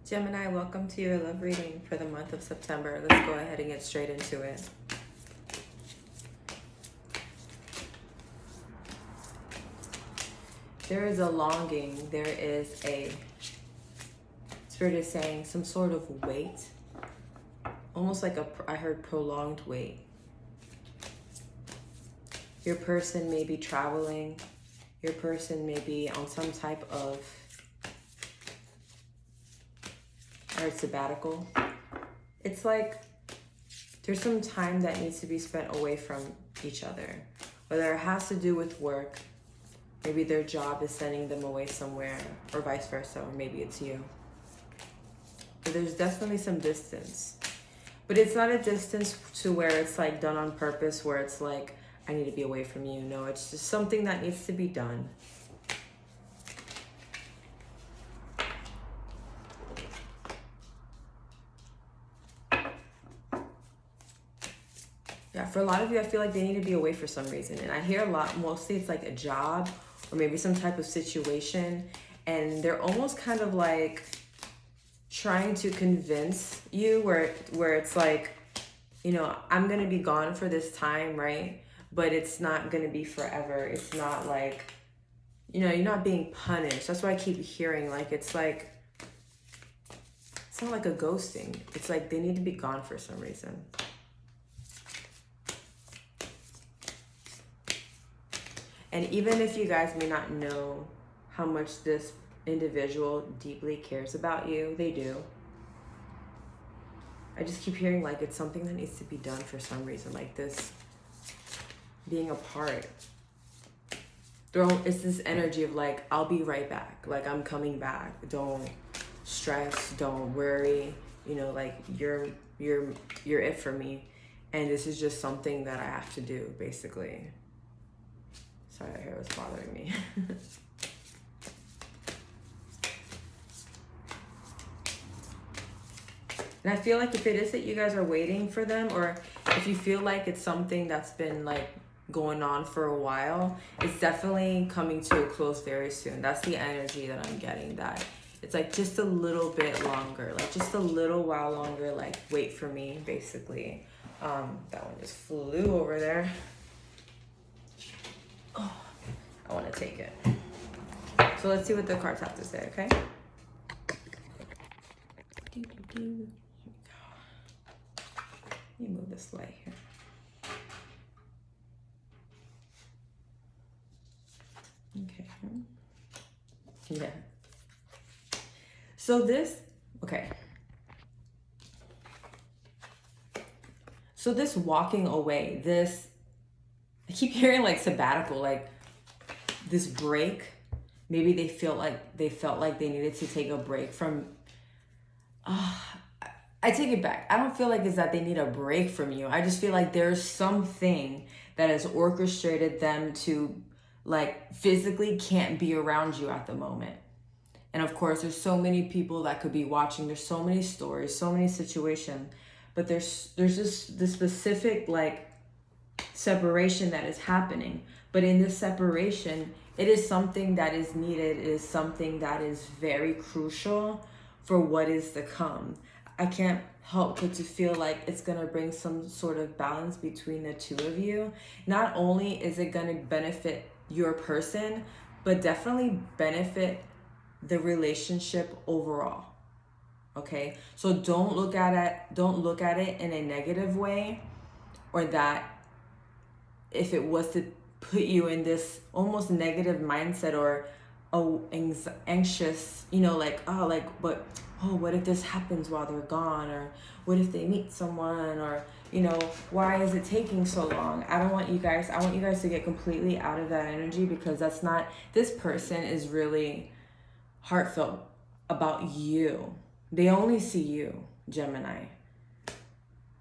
Gemini, welcome to your love reading for the month of September. Let's go ahead and get straight into it. There is a longing, there is a, Spirit is saying, some sort of wait. Almost like I heard prolonged wait. Your person may be traveling. Your person may be on some type of sabbatical. It's like there's some time that needs to be spent away from each other. Whether it has to do with work, maybe their job is sending them away somewhere, or vice versa, or maybe it's you. But there's definitely some distance. But it's not a distance to where it's like done on purpose, where it's like, I need to be away from you. No, it's just something that needs to be done. Yeah, for a lot of you, I feel like they need to be away for some reason. And I hear a lot, mostly it's like a job or maybe some type of situation. And they're almost kind of like trying to convince you where it's like, you know, I'm going to be gone for this time, right? But it's not going to be forever. It's not like, you know, you're not being punished. That's why I keep hearing like, it's not like a ghosting. It's like they need to be gone for some reason. And even if you guys may not know how much this individual deeply cares about you, they do. I just keep hearing like it's something that needs to be done for some reason, like this being apart. It's this energy of like, I'll be right back. Like, I'm coming back. Don't stress, don't worry. You know, like you're it for me. And this is just something that I have to do, basically. Sorry, that hair was bothering me. And I feel like if it is that you guys are waiting for them, or if you feel like it's something that's been like going on for a while, it's definitely coming to a close very soon. That's the energy that I'm getting, that it's like just a little bit longer, like just a little while longer, like wait for me, basically. That one just flew over there. Oh, I want to take it. So let's see what the cards have to say, okay? Here we go. Let me move this light here. Okay. Yeah. So this, okay. So this walking away, this, I keep hearing like sabbatical, like this break. Maybe they felt like they needed to take a break from, I take it back. I don't feel like it's that they need a break from you. I just feel like there's something that has orchestrated them to like physically can't be around you at the moment. And of course, there's so many people that could be watching. There's so many stories, so many situations, but there's just the specific like separation that is happening. But in this separation, it is something that is needed. It is something that is very crucial for what is to come. I can't help but to feel like it's going to bring some sort of balance between the two of you. Not only is it going to benefit your person, but definitely benefit the relationship overall. Okay? So don't look at it in a negative way, or that if it was to put you in this almost negative mindset or anxious, you know, like, what if this happens while they're gone, or what if they meet someone, or, you know, why is it taking so long? I want you guys to get completely out of that energy, because that's not, this person is really heartfelt about you. They only see you, Gemini.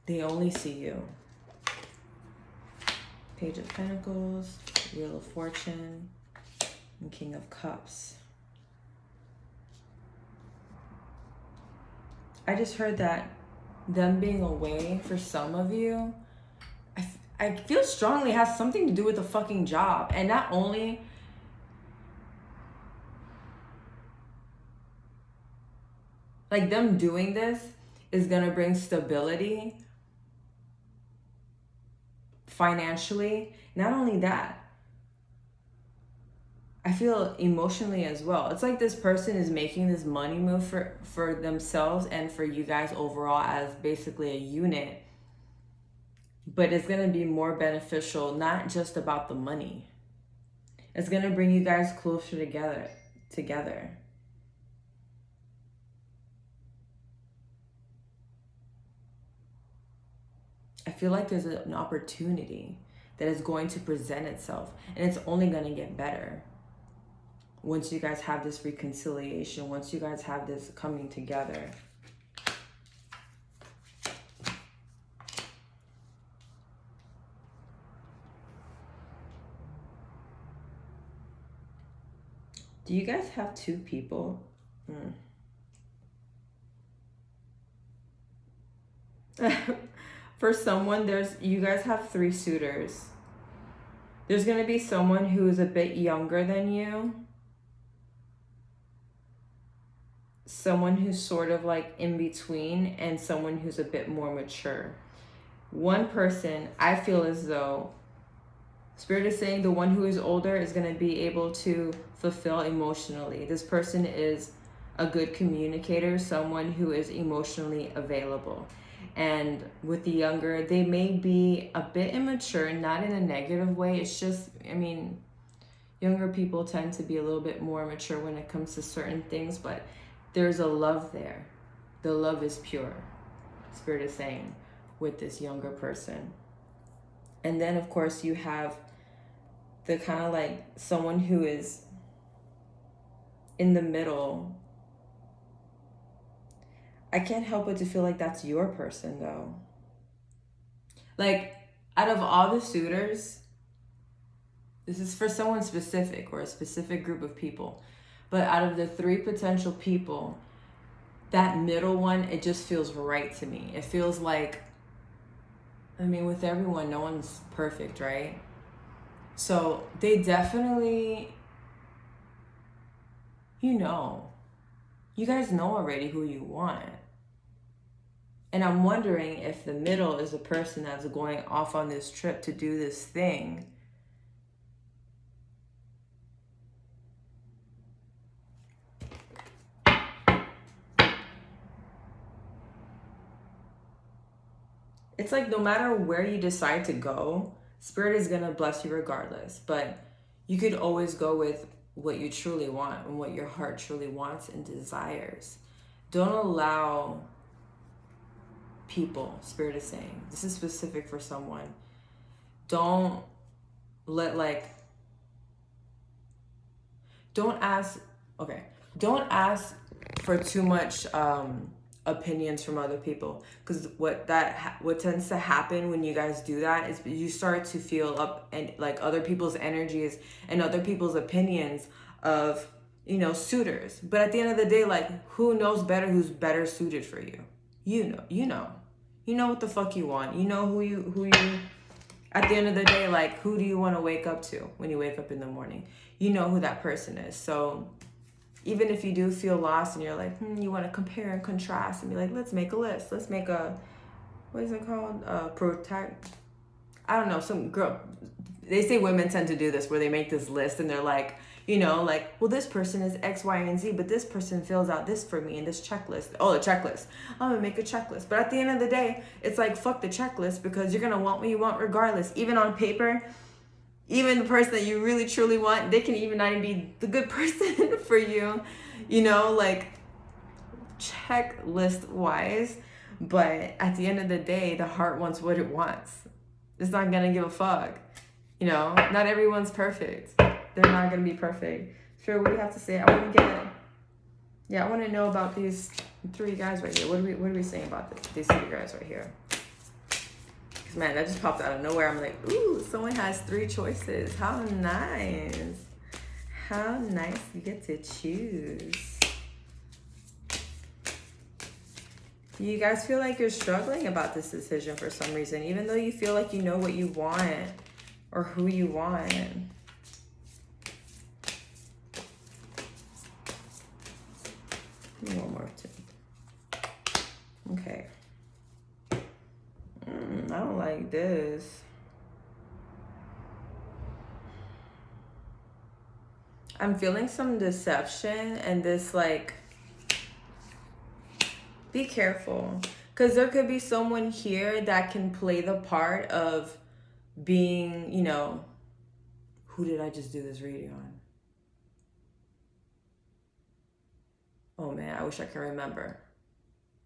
They only see you. Page of Pentacles, Wheel of Fortune, and King of Cups. I just heard that them being away for some of you, I feel strongly has something to do with the fucking job. And not only Like, them doing this is going to bring stability financially. Not only that, I feel emotionally as well. It's like this person is making this money move for themselves and for you guys overall as basically a unit. But it's going to be more beneficial, not just about the money. It's going to bring you guys closer together. I feel like there's an opportunity that is going to present itself, and it's only going to get better once you guys have this reconciliation, once you guys have this coming together. Do you guys have two people? For someone, you guys have 3 suitors. There's going to be someone who is a bit younger than you. Someone who's sort of like in between, and someone who's a bit more mature. One person, I feel as though Spirit is saying the one who is older is going to be able to fulfill emotionally. This person is a good communicator, someone who is emotionally available. And with the younger, they may be a bit immature, not in a negative way. It's just, I mean, younger people tend to be a little bit more mature when it comes to certain things, but there's a love there. The love is pure, Spirit is saying, with this younger person. And then, of course, you have the kind of like someone who is in the middle. I can't help but to feel like that's your person, though. Like, out of all the suitors, this is for someone specific or a specific group of people. But out of the 3 potential people, that middle one, it just feels right to me. It feels like, I mean, with everyone, no one's perfect, right? So they definitely, you guys know already who you want. And I'm wondering if the middle is the person that's going off on this trip to do this thing. It's like no matter where you decide to go, Spirit is going to bless you regardless. But you could always go with what you truly want and what your heart truly wants and desires. Don't allow people, Spirit is saying, this is specific for someone. Don't ask for too much opinions from other people, because what tends to happen when you guys do that is you start to feel up and like other people's energies and other people's opinions of suitors. But at the end of the day, like, who knows better who's better suited for you? You know what the fuck you want. You know who you at the end of the day, like, who do you want to wake up to when you wake up in the morning? You know who that person is. So even if you do feel lost and you're like, you want to compare and contrast and be like, let's make a list. Let's make what is it called? I don't know, some girl. They say women tend to do this where they make this list and they're like, well, this person is X, Y, and Z, but this person fills out this for me in this checklist. Oh, the checklist. I'm going to make a checklist. But at the end of the day, it's like, fuck the checklist, because you're going to want what you want regardless. Even on paper, even the person that you really truly want, they can even not even be the good person for you, like checklist wise. But at the end of the day, the heart wants what it wants. It's not going to give a fuck. Not everyone's perfect. They're not going to be perfect. Sure, what do you have to say? I want to know about these 3 guys right here. What are we saying about these 3 guys right here? Because, man, that just popped out of nowhere. I'm like, ooh, someone has 3 choices. How nice. How nice you get to choose. You guys feel like you're struggling about this decision for some reason, even though you feel like you know what you want or who you want. One more too. Okay. I don't like this. I'm feeling some deception and this, like, be careful. Because there could be someone here that can play the part of being, you know, who did I just do this reading on? Oh man, I wish I could remember.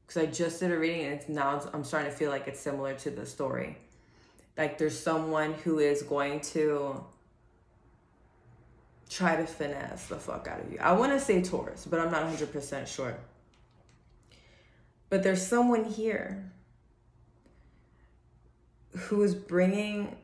Because I just did a reading and I'm starting to feel like it's similar to the story. Like there's someone who is going to try to finesse the fuck out of you. I want to say Taurus, but I'm not 100% sure. But there's someone here who is bringing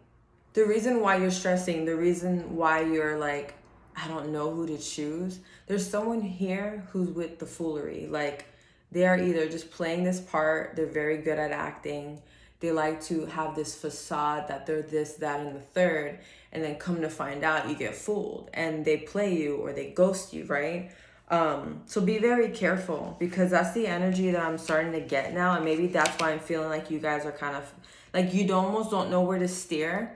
the reason why you're stressing, the reason why you're like, I don't know who to choose. There's someone here who's with the foolery. Like they are either just playing this part, they're very good at acting. They like to have this facade that they're this, that, and the third. And then come to find out, you get fooled. And they play you or they ghost you, right? So be very careful because that's the energy that I'm starting to get now. And maybe that's why I'm feeling like you guys are kind of like you almost don't know where to steer.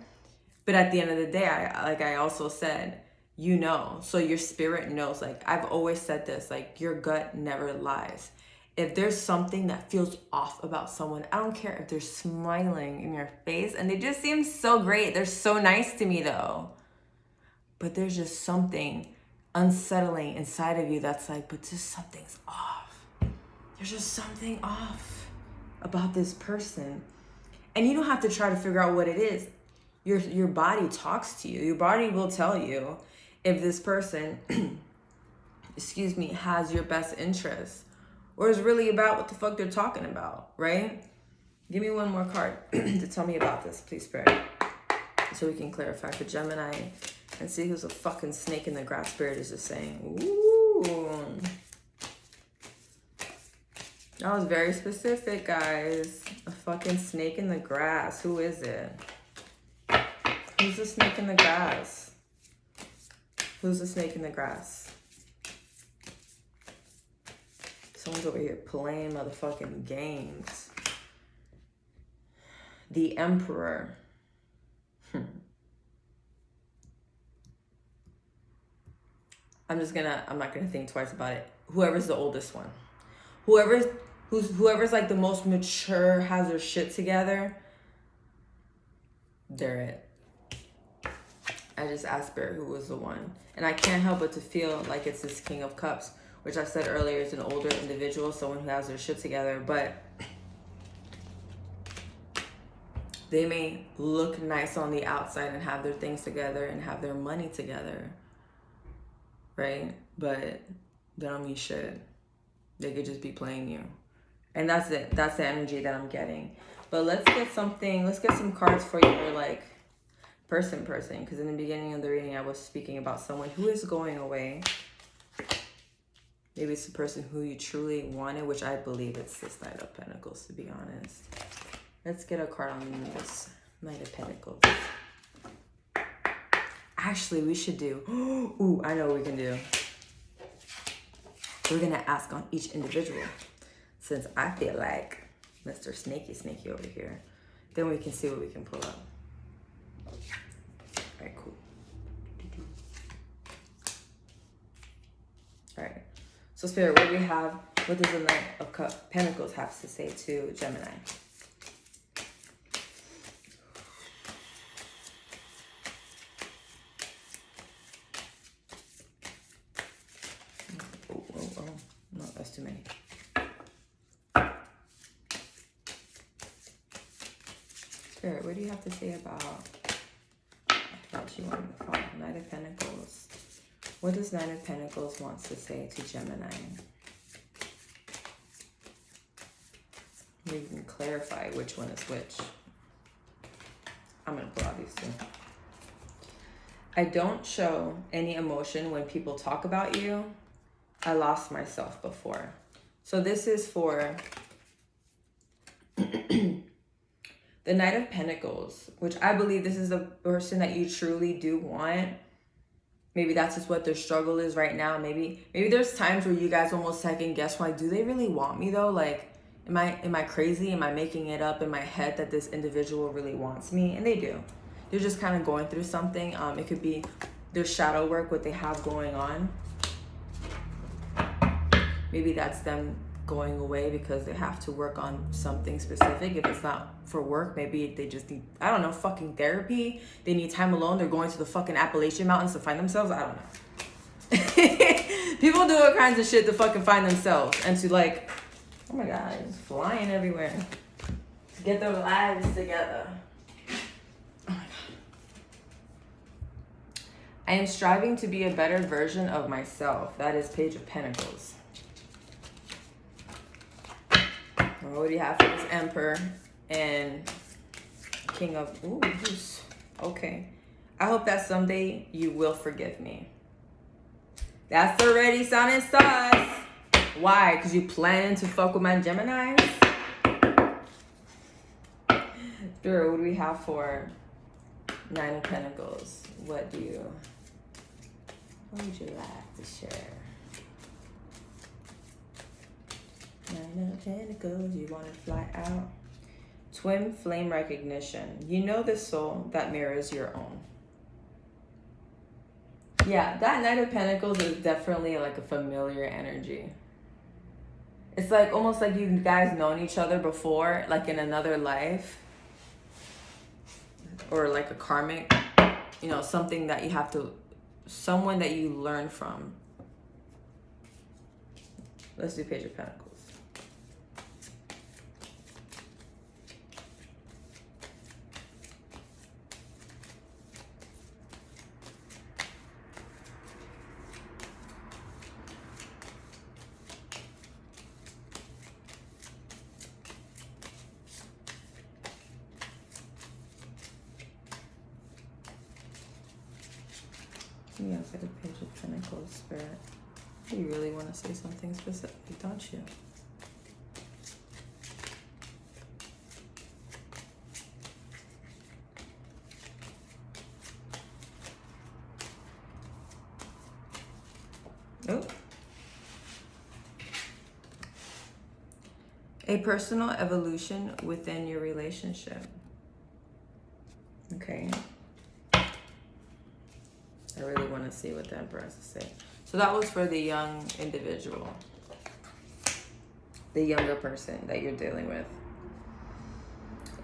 But at the end of the day, I also said, you know, so your spirit knows. Like I've always said this, like your gut never lies. If there's something that feels off about someone, I don't care if they're smiling in your face and they just seem so great. They're so nice to me though. But there's just something unsettling inside of you that's like, but just something's off. There's just something off about this person. And you don't have to try to figure out what it is. Your body talks to you. Your body will tell you if this person, excuse me, has your best interest or is really about what the fuck they're talking about, right? Give me one more card to tell me about this, please, Spirit, so we can clarify for Gemini and see who's a fucking snake in the grass. Spirit is just saying, ooh. That was very specific, guys. A fucking snake in the grass. Who is it? Who's the snake in the grass? Who's the snake in the grass? Someone's over here playing motherfucking games. The Emperor. I'm not gonna think twice about it. Whoever's the oldest one. Whoever's like the most mature, has their shit together, they're it. I just asked Spirit who was the one. And I can't help but to feel like it's this King of Cups, which I said earlier is an older individual, someone who has their shit together, but they may look nice on the outside and have their things together and have their money together, right? But they don't mean shit. They could just be playing you. And that's it. That's the energy that I'm getting. But let's get some cards for your like person. Because in the beginning of the reading, I was speaking about someone who is going away. Maybe it's the person who you truly wanted, which I believe it's this Knight of Pentacles, to be honest. Let's get a card on this Knight of Pentacles. Actually, we should do... Ooh, I know what we can do. We're going to ask on each individual. Since I feel like Mr. Snaky over here. Then we can see what we can pull up. All right, cool. All right. So Spirit, what do we have? What does the Knight of Pentacles have to say to Gemini? Oh. No, that's too many. Spirit, what do you have to say about you on the phone? Knight of Pentacles. What does Knight of Pentacles wants to say to Gemini? Maybe you can clarify which one is which. I'm going to pull out these two. I don't show any emotion when people talk about you. I lost myself before. So this is for the Knight of Pentacles, which I believe this is the person that you truly do want. Maybe that's just what their struggle is right now. Maybe there's times where you guys almost second guess, like, do they really want me though? Like, Am I crazy? Am I making it up in my head that this individual really wants me? And they do. They're just kind of going through something. It could be their shadow work, what they have going on. Maybe that's them going away because they have to work on something specific. If it's not for work, maybe they just need, I don't know, fucking therapy. They need time alone. They're going to the fucking Appalachian Mountains to find themselves. I don't know. People do all kinds of shit to fucking find themselves and to like, oh my God, it's flying everywhere. To get their lives together. Oh my God. I am striving to be a better version of myself. That is Page of Pentacles. What do you have for this Emperor and King of... Ooh, okay. I hope that someday you will forgive me. That's already sounding sus. Why? Because you planning to fuck with my Geminis? Sure, what do we have for Nine of Pentacles? What would you like to share? Nine of Pentacles, you want to fly out. Twin flame recognition. You know the soul that mirrors your own. Yeah, that Knight of Pentacles is definitely like a familiar energy. It's like almost like you guys known each other before, like in another life. Or like a karmic, you know, something that you have to, someone that you learn from. Let's do Page of Pentacles. Yeah, I've got a Page of Pentacles, Spirit. You really want to say something specific, don't you? Oh. A personal evolution within your relationship. Okay. I really want to see what the Emperor has to say. So that was for the young individual. The younger person that you're dealing with.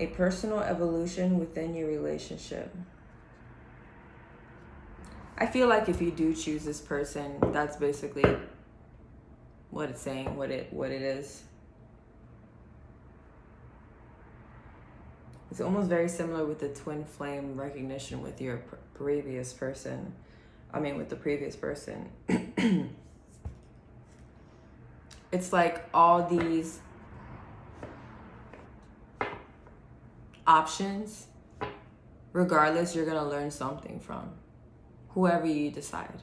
A personal evolution within your relationship. I feel like if you do choose this person, that's basically what it's saying, what it is. It's almost very similar with the twin flame recognition with your previous person. I mean, with the previous person. It's like all these options, regardless, you're going to learn something from whoever you decide.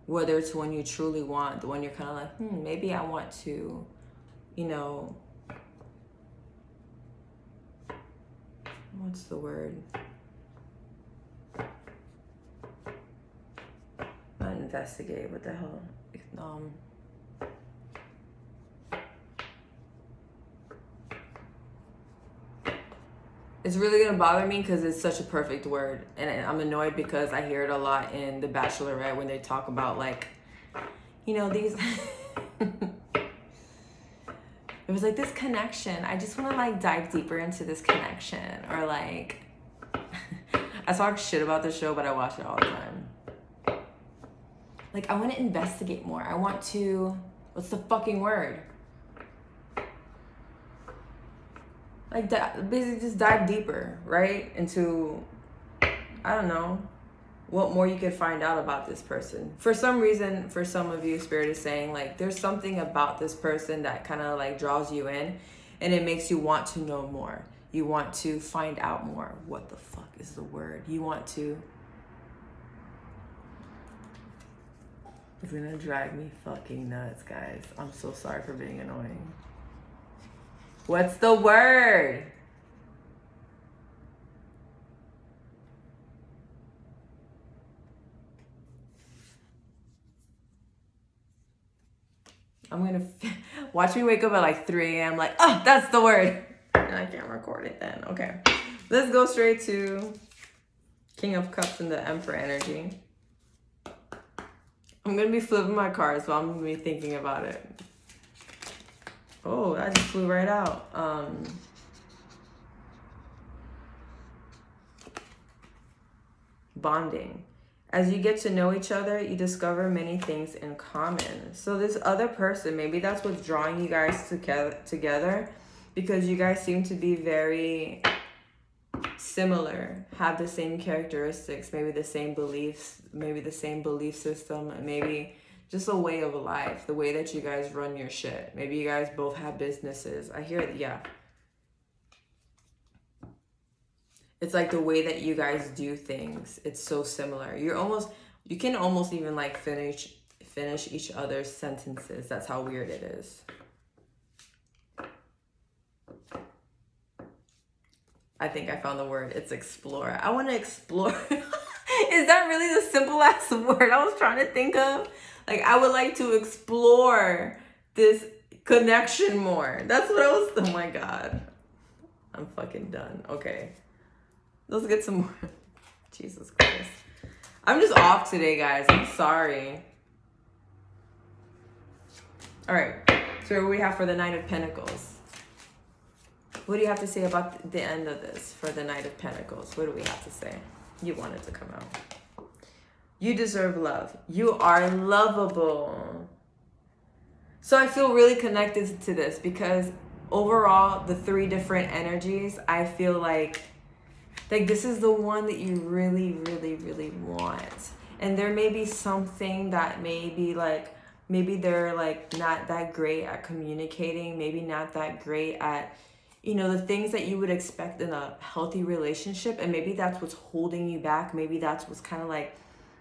Whether it's one you truly want, the one you're kind of like, maybe I want to, you know, what's the word? Not investigate, what the hell? It's really gonna bother me because it's such a perfect word, and I'm annoyed because I hear it a lot in The Bachelorette when they talk about like, you know, these. It was like this connection. I just want to like dive deeper into this connection, or like, I talk shit about the show, but I watch it all the time. Like, I want to investigate more. I want to, what's the fucking word? Like, basically just dive deeper, right? Into, I don't know, what more you could find out about this person. For some reason, for some of you, Spirit is saying, like, there's something about this person that kind of, like, draws you in, and it makes you want to know more. You want to find out more. What the fuck is the word? You want to... It's gonna drive me fucking nuts, guys. I'm so sorry for being annoying. What's the word? I'm gonna watch me wake up at like 3 a.m. like, oh, that's the word. And I can't record it then. Okay. Let's go straight to King of Cups and the Emperor energy. I'm gonna be flipping my cards, so I'm gonna be thinking about it. Oh, that just flew right out. Bonding. As you get to know each other, you discover many things in common. So this other person, maybe that's what's drawing you guys together, because you guys seem to be very similar, have the same characteristics, maybe the same beliefs, maybe the same belief system, maybe just a way of life, the way that you guys run your shit. Maybe you guys both have businesses. I hear it, yeah. It's like the way that you guys do things. It's so similar. You can almost even like finish each other's sentences. That's how weird it is. I think I found the word. It's explore. I want to explore. Is that really the simple ass word I was trying to think of? Like, I would like to explore this connection more. That's what I was, oh my God. I'm fucking done. Okay. Let's get some more. Jesus Christ. I'm just off today, guys. I'm sorry. All right. So what do we have for the Knight of Pentacles? What do you have to say about the end of this for the Knight of Pentacles? What do we have to say? You want it to come out. You deserve love. You are lovable. So I feel really connected to this because overall, the 3 different energies, I feel like this is the one that you really, really, really want. And there may be something that maybe they're like not that great at communicating, maybe not that great at, you know, the things that you would expect in a healthy relationship. And maybe that's what's holding you back. Maybe that's what's kind of like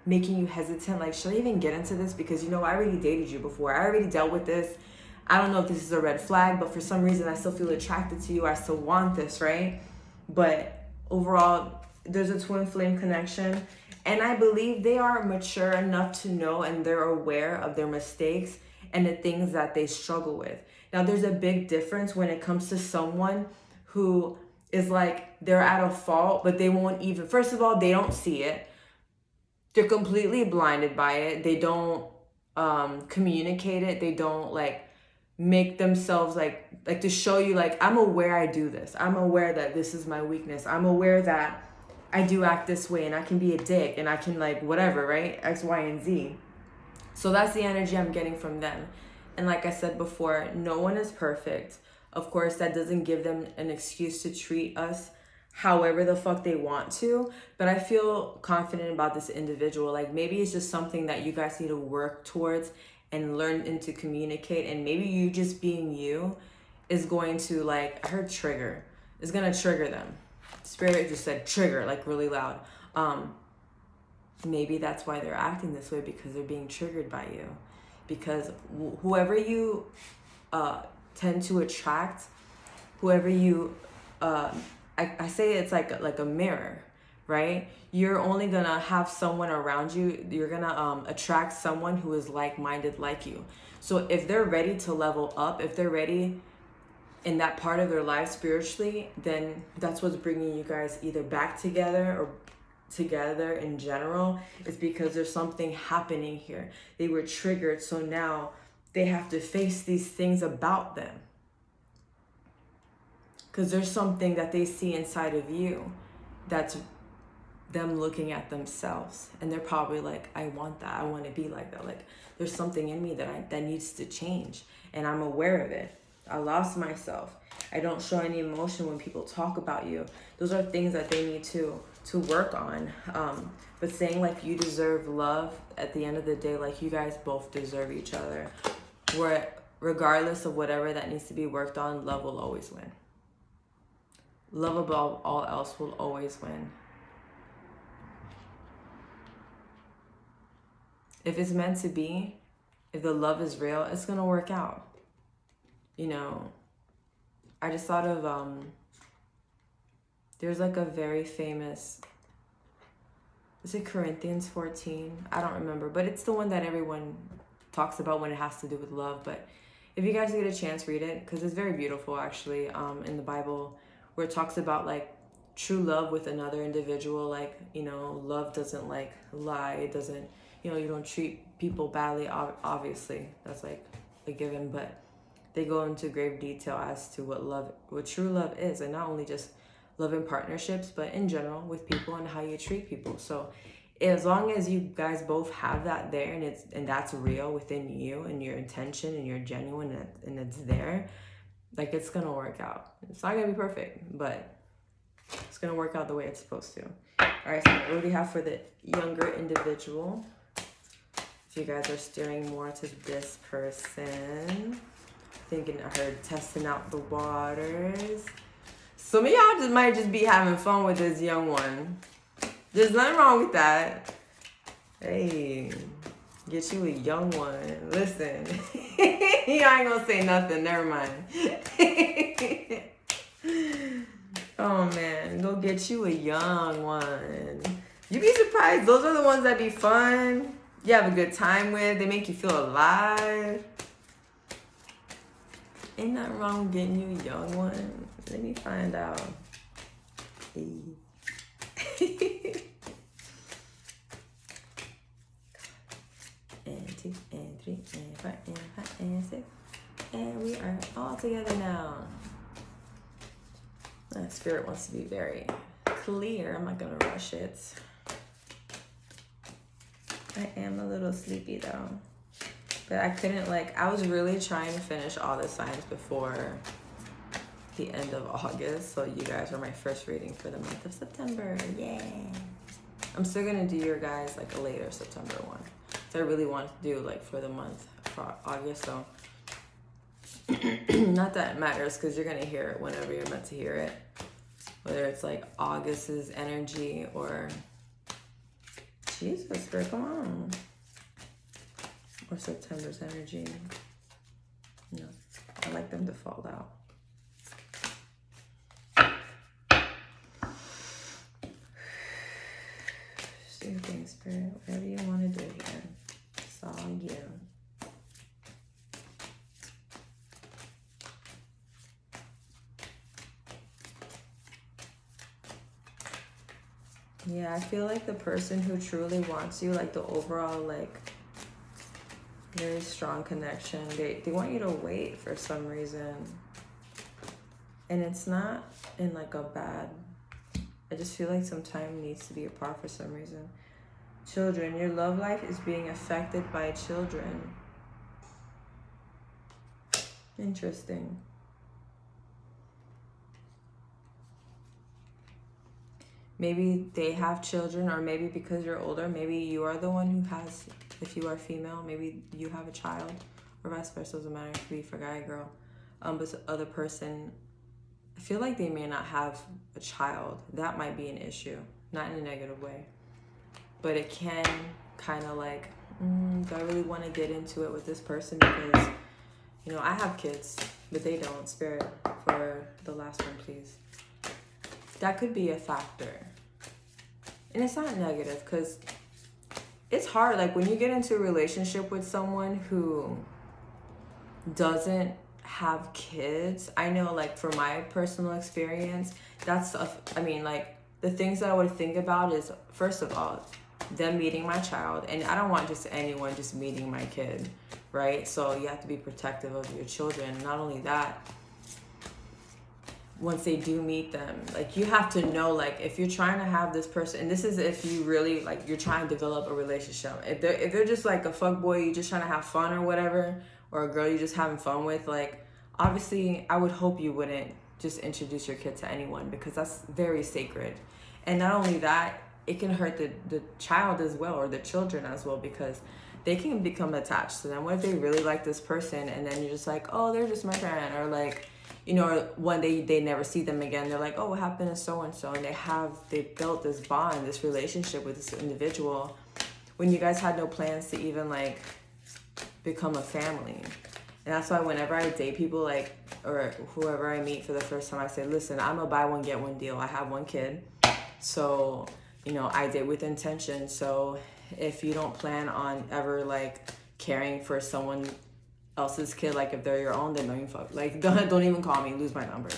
making you hesitant. Like, should I even get into this? Because, you know, I already dated you before. I already dealt with this. I don't know if this is a red flag, but for some reason I still feel attracted to you. I still want this, right? But overall, there's a twin flame connection. And I believe they are mature enough to know and they're aware of their mistakes and the things that they struggle with. Now, there's a big difference when it comes to someone who is like, they're at a fault, but they won't even, first of all, they don't see it. They're completely blinded by it. They don't communicate it. They don't like make themselves like to show you like, I'm aware I do this. I'm aware that this is my weakness. I'm aware that I do act this way and I can be a dick and I can like whatever, right? X, Y, and Z. So that's the energy I'm getting from them. And like I said before, no one is perfect. Of course, that doesn't give them an excuse to treat us however the fuck they want to. But I feel confident about this individual. Like maybe it's just something that you guys need to work towards and learn to communicate. And maybe you just being you is going to like, I heard trigger, is going to trigger them. Spirit just said trigger, like really loud. Maybe that's why they're acting this way, because they're being triggered by you. Because whoever you tend to attract, whoever you, I say it's like a mirror, right? You're only gonna have someone around you. You're gonna attract someone who is like-minded like you. So if they're ready to level up, if they're ready in that part of their life spiritually, then that's what's bringing you guys either back together or together in general. Is because there's something happening here. They were triggered, so now they have to face these things about them. Because there's something that they see inside of you that's them looking at themselves. And they're probably like, I want that. I want to be like that. Like there's something in me that needs to change. And I'm aware of it. I lost myself. I don't show any emotion when people talk about you. Those are things that they need to work on. But saying like you deserve love, at the end of the day, like you guys both deserve each other. Where regardless of whatever that needs to be worked on, love will always win. Love above all else will always win. If it's meant to be, if the love is real, it's gonna work out. You know, I just thought of, there's like a very famous, is it Corinthians 14? I don't remember, but it's the one that everyone talks about when it has to do with love. But if you guys get a chance, read it, because it's very beautiful actually, in the Bible, where it talks about like true love with another individual. Like, you know, love doesn't like lie. It doesn't, you know, you don't treat people badly, obviously. That's like a given, but they go into grave detail as to what true love is, and not only just love in partnerships, but in general with people and how you treat people. So as long as you guys both have that there, and that's real within you, and your intention, and you're genuine, and it's there, like, it's gonna work out. It's not gonna be perfect, but it's gonna work out the way it's supposed to. All right, so what do we have for the younger individual? If you guys are steering more to this person, thinking of her, testing out the waters. Some of y'all might just be having fun with this young one. There's nothing wrong with that. Hey, get you a young one. Listen, I ain't gonna say nothing. Never mind. Oh man, go get you a young one. You'd be surprised. Those are the ones that be fun. You have a good time with. They make you feel alive. Ain't nothing wrong with getting you a young one. Let me find out. And 2 and 3 and 4 and 5 and 6. And we are all together now. Spirit wants to be very clear. I'm not gonna rush it. I am a little sleepy though. But I couldn't, I was really trying to finish all the signs before the end of August. So you guys are my first reading for the month of September. Yay! I'm still gonna do your guys a later September one. So I really want to do for the month for August. So not that it matters, because you're gonna hear it whenever you're meant to hear it. Whether it's August's energy or Jesus, girl, come on. Or September's energy. No, I like them to fall out. Just do things, Spirit. Whatever you want to do here. It's all you. Yeah, I feel like the person who truly wants you, the overall, very strong connection, they want you to wait for some reason. And it's not in a bad, I just feel like some time needs to be apart for some reason. Children, your love life is being affected by children. Interesting. Maybe they have children, or maybe because you're older, maybe you are the one who has, if you are female, maybe you have a child, or vice versa, doesn't matter, it could be for guy or girl. But the other person, I feel like they may not have a child. That might be an issue, not in a negative way. But it can kind of do I really want to get into it with this person? Because, I have kids, but they don't. Spirit, for the last one, please. That could be a factor. And it's not negative, because it's hard. When you get into a relationship with someone who doesn't have kids, I know, for my personal experience, that's, the things that I would think about is, first of all, them meeting my child. And I don't want just anyone just meeting my kid, right? So you have to be protective of your children. Not only that, once they do meet them, you have to know, if you're trying to have this person, and this is if you really, you're trying to develop a relationship. If they're just a fuckboy, you're just trying to have fun or whatever, or a girl you're just having fun with, obviously, I would hope you wouldn't just introduce your kid to anyone, because that's very sacred. And not only that, it can hurt the child as well, or the children as well, because they can become attached to them. What if they really like this person, and then you're just oh, they're just my friend, or or one day they never see them again. They're oh, what happened to so-and-so? And they built this bond, this relationship with this individual, when you guys had no plans to even become a family. And that's why whenever I date people, or whoever I meet for the first time, I say, listen, I'm a buy one, get one deal. I have one kid. So, I date with intention. So if you don't plan on ever caring for someone else's kid, like if they're your own, then don't even fuck. Like don't even call me, lose my number.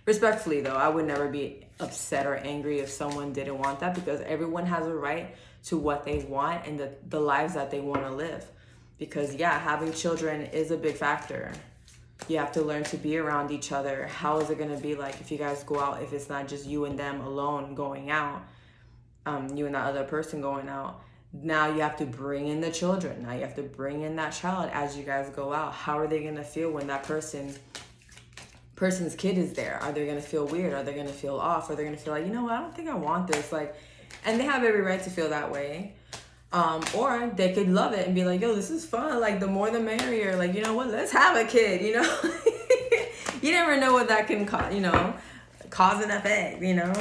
Respectfully though, I would never be upset or angry if someone didn't want that, because everyone has a right to what they want and the lives that they want to live. Because yeah, having children is a big factor. You have to learn to be around each other. How is it going to be like if you guys go out, if it's not just you and them alone going out, you and that other person going out? Now you have to bring in the children. Now you have to bring in that child as you guys go out. How are they going to feel when that person's kid is there? Are they going to feel weird? Are they going to feel off? Are they going to feel like, you know what, I don't think I want this? Like, and they have every right to feel that way. Or they could love it and be like, yo, this is fun. Like, the more the merrier. Like, you know what? Let's have a kid, you know? You never know what that can cause, you know, cause and effect, you know?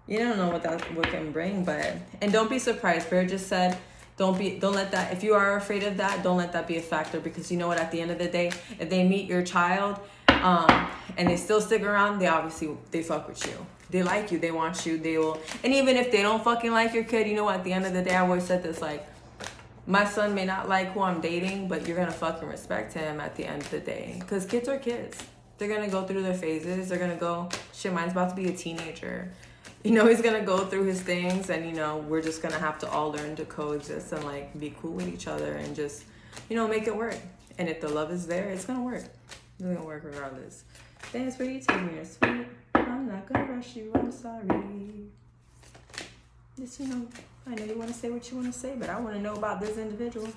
You don't know what can bring, but, and don't be surprised. Prayer just said, don't let that, if you are afraid of that, don't let that be a factor, because you know what, at the end of the day, if they meet your child, and they still stick around, they fuck with you. They like you, they want you, they will. And even if they don't fucking like your kid, you know what, at the end of the day, I always said this, like, my son may not like who I'm dating, but you're gonna fucking respect him at the end of the day. Because kids are kids. They're gonna go through their phases. They're gonna go, shit, mine's about to be a teenager. You know, he's gonna go through his things, and, you know, we're just gonna have to all learn to coexist and, like, be cool with each other and just, you know, make it work. And if the love is there, it's gonna work. It's gonna work regardless. Dance where you take me, you're sweet. I'm not gonna rush you, I'm sorry. Just, you know, I know you wanna say what you wanna say, but I wanna know about this individual.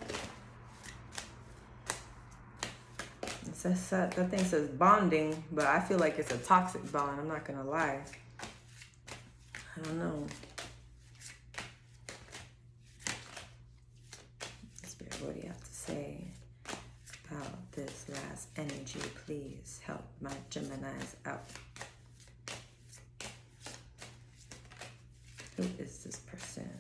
That thing says bonding, but I feel like it's a toxic bond, I'm not gonna lie. I don't know. Spirit, what do you have to say about this last energy? Please help my Geminis out. Who is this person?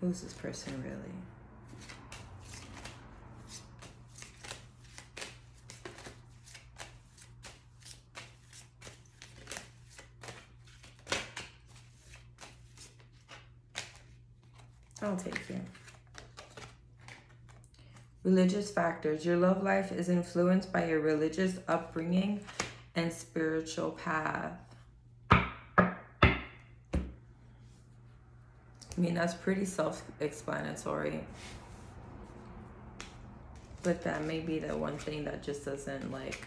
Who's this person really? I'll take you. Religious factors. Your love life is influenced by your religious upbringing and spiritual path. I mean, that's pretty self-explanatory. But that may be the one thing that just doesn't, like...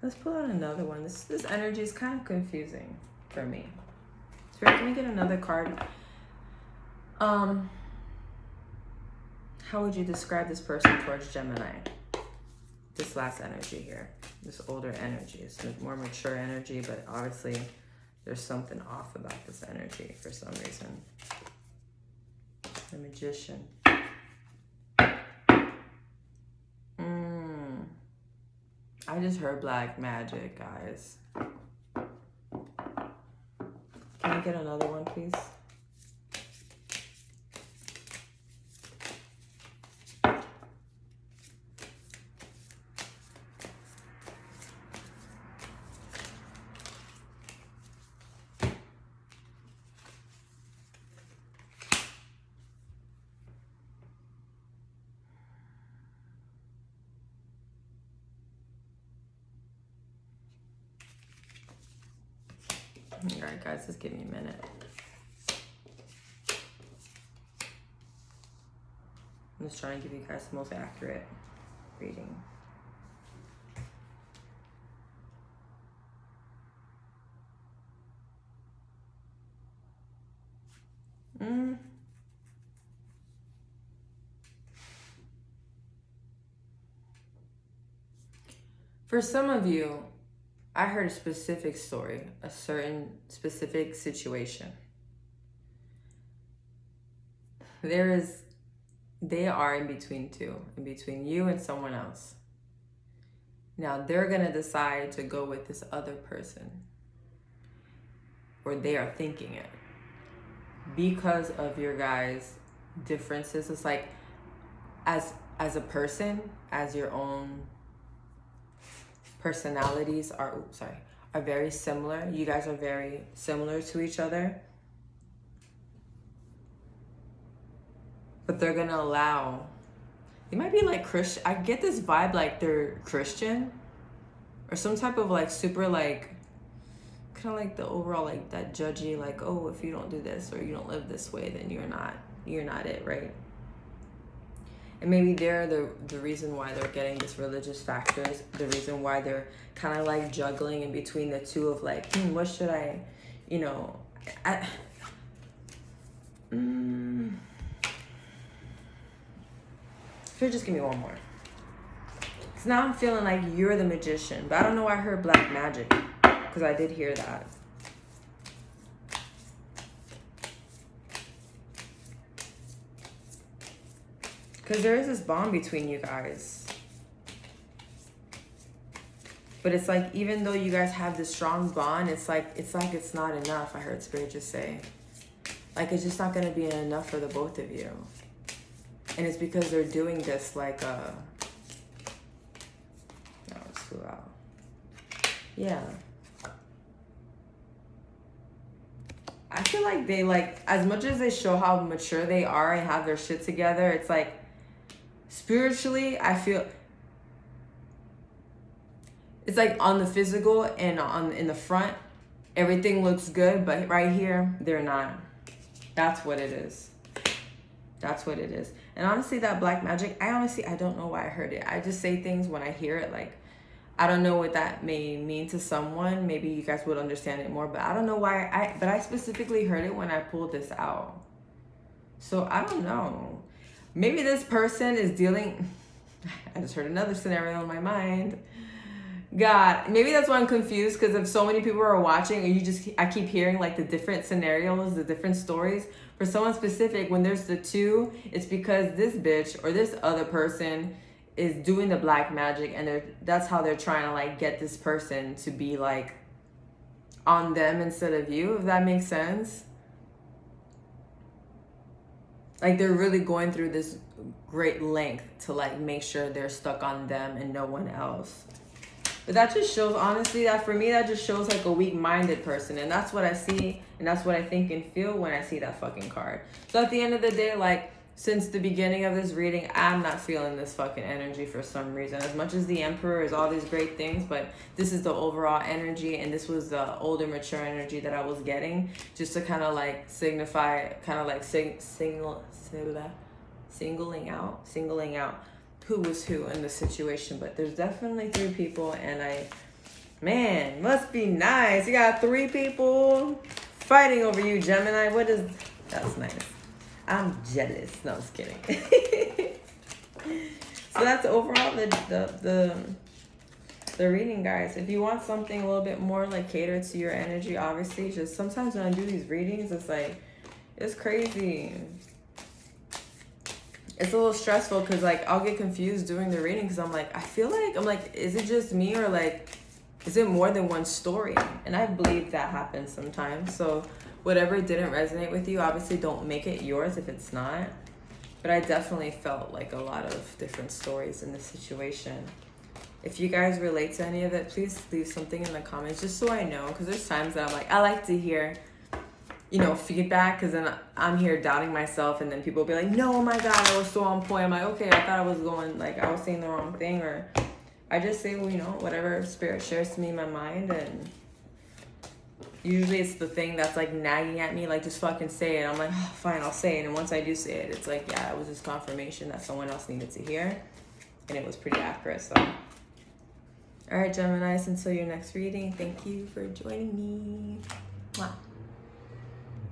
Let's pull out another one. This energy is kind of confusing for me. Spirit, can we get another card? How would you describe this person towards Gemini? This last energy here. This older energy. It's a more mature energy, but obviously there's something off about this energy for some reason. The Magician. I just heard black magic, guys. Can I get another one, please? All right, guys, just give me a minute. I'm just trying to give you guys the most accurate reading. For some of you, I heard a specific story, a certain specific situation. They are in between two, in between you and someone else. Now they're gonna decide to go with this other person, or they are thinking it, because of your guys' differences. It's like, as a person, as your own personalities are are very similar. You guys are very similar to each other. But they're gonna allow, they might be like Christian. I get this vibe like they're Christian or some type of like super like, kind of like the overall like that judgy, like, oh, if you don't do this or you don't live this way, then you're not it, right? And maybe they're the reason why they're getting this religious factors, the reason why they're kind of like juggling in between the two of like, what should I, you know, so just give me one more. Because now I'm feeling like you're the magician, but I don't know why I heard black magic, because I did hear that. Because there is this bond between you guys. But it's like, even though you guys have this strong bond, it's like it's not enough. I heard Spirit just say. Like, it's just not going to be enough for the both of you. And it's because they're doing this like, no, it's too loud. Yeah. I feel like they like, as much as they show how mature they are and have their shit together, it's like, spiritually, I feel it's like on the physical and in the front, everything looks good, but right here, they're not. That's what it is. That's what it is. And honestly, that black magic, I don't know why I heard it. I just say things when I hear it, like, I don't know what that may mean to someone. Maybe you guys would understand it more, but I don't know why but I specifically heard it when I pulled this out. So I don't know. Maybe this person is dealing, I just heard another scenario in my mind. God, maybe that's why I'm confused, because if so many people are watching and I keep hearing like the different scenarios, the different stories. For someone specific, when there's the two, it's because this bitch or this other person is doing the black magic, and that's how they're trying to like get this person to be like on them instead of you, if that makes sense. Like, they're really going through this great length to like make sure they're stuck on them and no one else. But that just shows, honestly, that for me, that just shows like a weak-minded person. And that's what I see, and that's what I think and feel when I see that fucking card. So at the end of the day, like, since the beginning of this reading, I'm not feeling this fucking energy for some reason. As much as the Emperor is all these great things, but this is the overall energy, and this was the older, mature energy that I was getting, just to kind of like signify, kind of like singling out who was who in the situation. But there's definitely 3 people, and man, must be nice. You got 3 people fighting over you, Gemini. That's nice. I'm jealous. No, I'm just kidding. So that's overall the reading, guys. If you want something a little bit more like catered to your energy, obviously, just sometimes when I do these readings, it's like, it's crazy. It's a little stressful because like I'll get confused during the reading, because I'm like, is it just me, or like, is it more than one story? And I believe that happens sometimes. So whatever didn't resonate with you, obviously don't make it yours if it's not. But I definitely felt like a lot of different stories in this situation. If you guys relate to any of it, please leave something in the comments just so I know, because there's times that I'm like, I like to hear, feedback, because then I'm here doubting myself, and then people will be like, no, oh my God, I was so on point. I'm like, okay, I thought I was saying the wrong thing, or I just say, whatever Spirit shares to me in my mind, and usually it's the thing that's like nagging at me, like, just fucking say it. I'm like, oh, fine, I'll say it. And once I do say it, it's like, yeah, it was just confirmation that someone else needed to hear, and it was pretty accurate. So, all right, Geminis, until your next reading, thank you for joining me. Mwah.